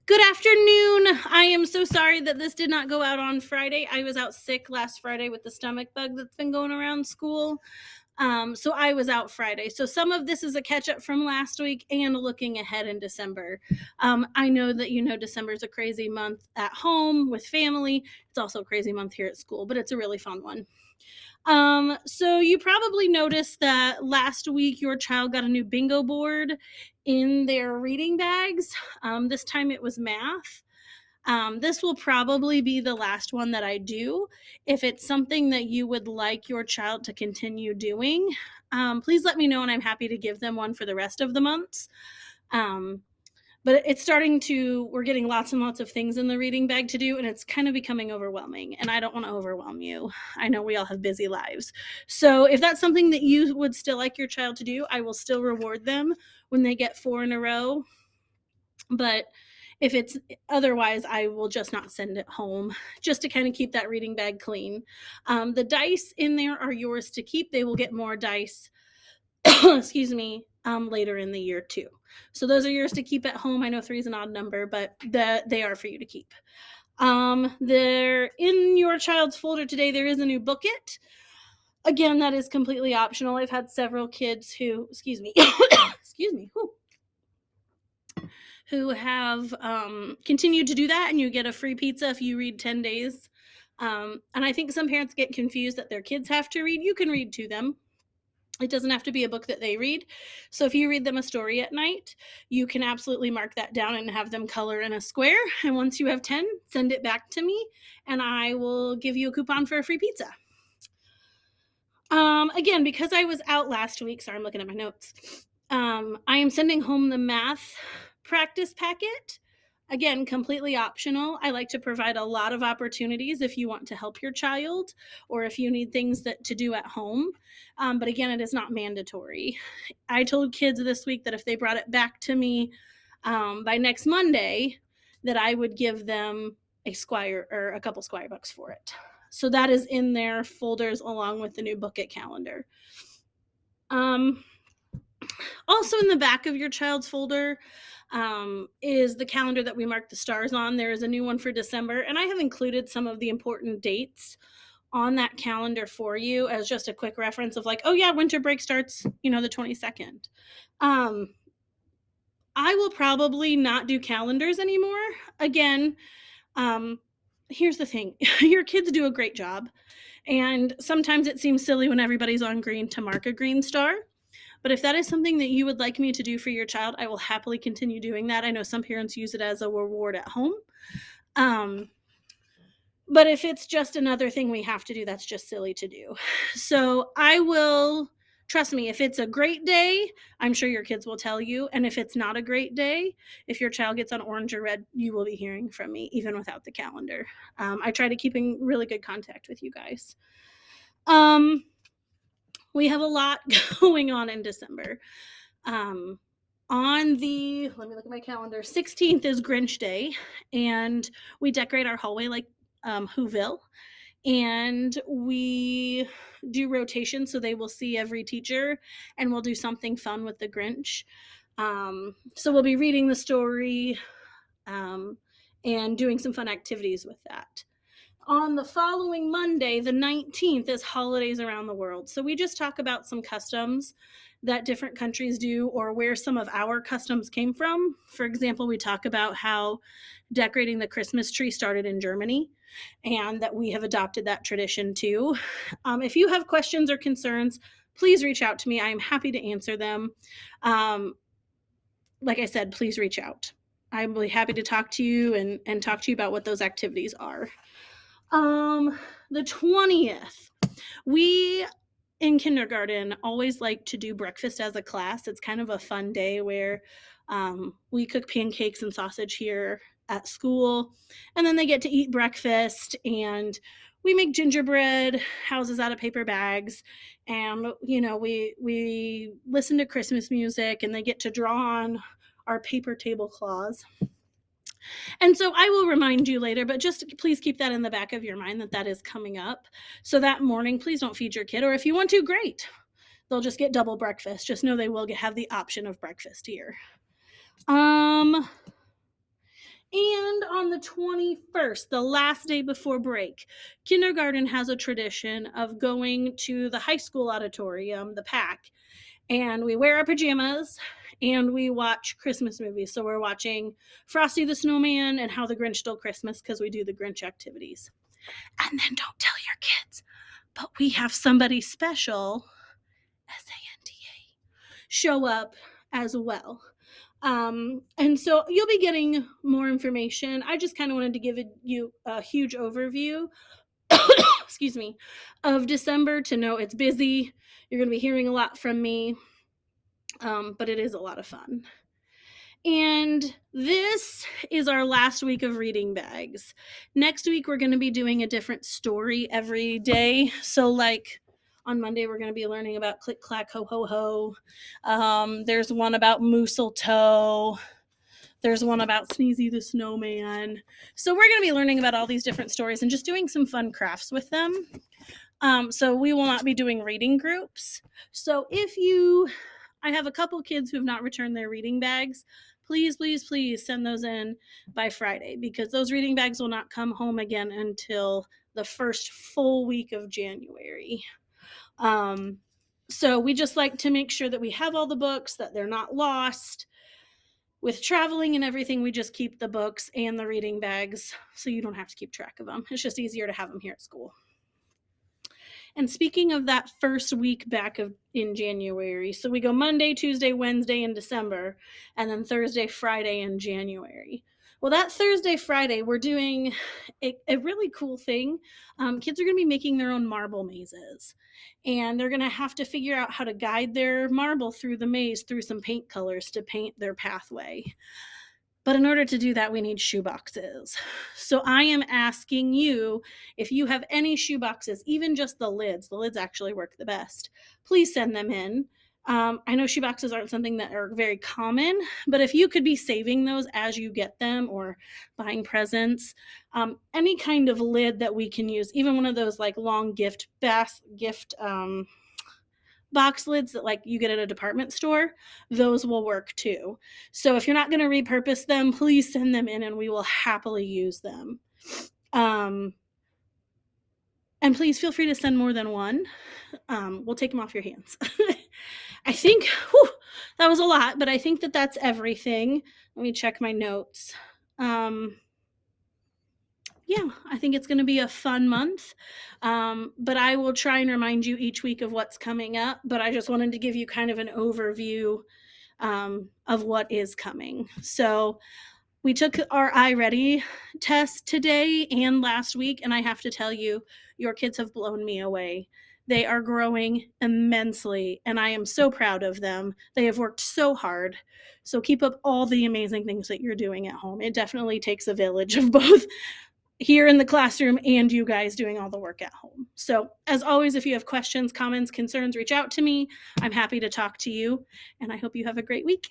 Good afternoon. I am so sorry that this did not go out on Friday. I was out sick last Friday with the stomach bug that's been going around school. So I was out Friday. So some of this is a catch up from last week and looking ahead in December. I know that December is a crazy month at home with family. It's also a crazy month here at school, but it's a really fun one. So you probably noticed that last week your child got a new bingo board in their reading bags. This time it was math. This will probably be the last one that I do. If it's something that you would like your child to continue doing, please let me know and I'm happy to give them one for the rest of the months. But we're getting lots and lots of things in the reading bag to do, and it's kind of becoming overwhelming, and I don't want to overwhelm you. I know we all have busy lives. So if that's something that you would still like your child to do, I will still reward them when they get 4 in a row. But if it's otherwise, I will just not send it home just to kind of keep that reading bag clean. The dice in there are yours to keep. They will get more dice excuse me, later in the year too. So those are yours to keep at home. I know 3 is an odd number, but they are for you to keep. There in your child's folder today, there is a new booklet. Again, that is completely optional. I've had several kids who, excuse me, who have continued to do that, and you get a free pizza if you read 10 days. And I think some parents get confused that their kids have to read. You can read to them. It doesn't have to be a book that they read. So if you read them a story at night, you can absolutely mark that down and have them color in a square. And once you have 10, send it back to me and I will give you a coupon for a free pizza. Again, because I was out last week, sorry, I'm looking at my notes. I am sending home the math practice packet. Again, completely optional. I like to provide a lot of opportunities if you want to help your child or if you need things to do at home. But again, it is not mandatory. I told kids this week that if they brought it back to me by next Monday, that I would give them a Squire or a couple Squire books for it. So that is in their folders along with the new booklet calendar. Also in the back of your child's folder is the calendar that we mark the stars on. There is a new one for December, and I have included some of the important dates on that calendar for you as just a quick reference of like, oh yeah, winter break starts, the 22nd. I will probably not do calendars anymore. Again, here's the thing. Your kids do a great job, and sometimes it seems silly when everybody's on green to mark a green star. But if that is something that you would like me to do for your child, I will happily continue doing that. I know some parents use it as a reward at home. But if it's just another thing we have to do, that's just silly to do. So I will, trust me, if it's a great day, I'm sure your kids will tell you. And if it's not a great day, if your child gets on orange or red, you will be hearing from me, even without the calendar. I try to keep in really good contact with you guys. We have a lot going on in December. On the, let me look at my calendar, 16th is Grinch Day, and we decorate our hallway like Whoville, and we do rotation so they will see every teacher, and we'll do something fun with the Grinch. So we'll be reading the story and doing some fun activities with that. On the following Monday, the 19th, is holidays around the world. So we just talk about some customs that different countries do or where some of our customs came from. For example, we talk about how decorating the Christmas tree started in Germany and that we have adopted that tradition too. If you have questions or concerns, please reach out to me. I am happy to answer them. Like I said, please reach out. I'm really happy to talk to you and talk to you about what those activities are. The 20th, we in kindergarten always like to do breakfast as a class. It's kind of a fun day where we cook pancakes and sausage here at school, and then they get to eat breakfast, and we make gingerbread houses out of paper bags, and we listen to Christmas music, and they get to draw on our paper tablecloths. And so I will remind you later, but just please keep that in the back of your mind that is coming up. So that morning, please don't feed your kid, or if you want to, great. They'll just get double breakfast. Just know they will have the option of breakfast here. And on the 21st, the last day before break, kindergarten has a tradition of going to the high school auditorium, the PAC, and we wear our pajamas and we watch Christmas movies. So we're watching Frosty the Snowman and How the Grinch Stole Christmas because we do the Grinch activities. And then don't tell your kids, but we have somebody special, SANTA, show up as well. And so you'll be getting more information. I just kind of wanted to give you a huge overview, excuse me, of December to know it's busy. You're going to be hearing a lot from me, but it is a lot of fun. And this is our last week of reading bags. Next week, we're going to be doing a different story every day. So, like, on Monday, we're going to be learning about Click Clack Ho Ho Ho. There's one about Mistletoe. There's one about Sneezy the Snowman. So we're going to be learning about all these different stories and just doing some fun crafts with them. So we will not be doing reading groups. So I have a couple kids who have not returned their reading bags. Please, please, please send those in by Friday because those reading bags will not come home again until the first full week of January. So we just like to make sure that we have all the books, that they're not lost. With traveling and everything, we just keep the books and the reading bags so you don't have to keep track of them. It's just easier to have them here at school. And speaking of that first week back in January, so we go Monday, Tuesday, Wednesday in December, and then Thursday, Friday in January. Well, that Thursday, Friday, we're doing a really cool thing. Kids are going to be making their own marble mazes, and they're going to have to figure out how to guide their marble through the maze through some paint colors to paint their pathway. But in order to do that, we need shoe boxes. So I am asking you, if you have any shoe boxes, even just the lids actually work the best, please send them in. I know shoe boxes aren't something that are very common, but if you could be saving those as you get them or buying presents, any kind of lid that we can use, even one of those like long gift box lids that like you get at a department store, those will work too. So if you're not going to repurpose them, please send them in and we will happily use them. And please feel free to send more than one. We'll take them off your hands. I think that was a lot, but I think that that's everything. Let me check my notes. Yeah, I think it's going to be a fun month. But I will try and remind you each week of what's coming up. But I just wanted to give you kind of an overview of what is coming. So we took our iReady test today and last week, and I have to tell you, your kids have blown me away. They are growing immensely, and I am so proud of them. They have worked so hard. So keep up all the amazing things that you're doing at home. It definitely takes a village of both here in the classroom and you guys doing all the work at home. So as always, if you have questions, comments, concerns, reach out to me. I'm happy to talk to you, and I hope you have a great week.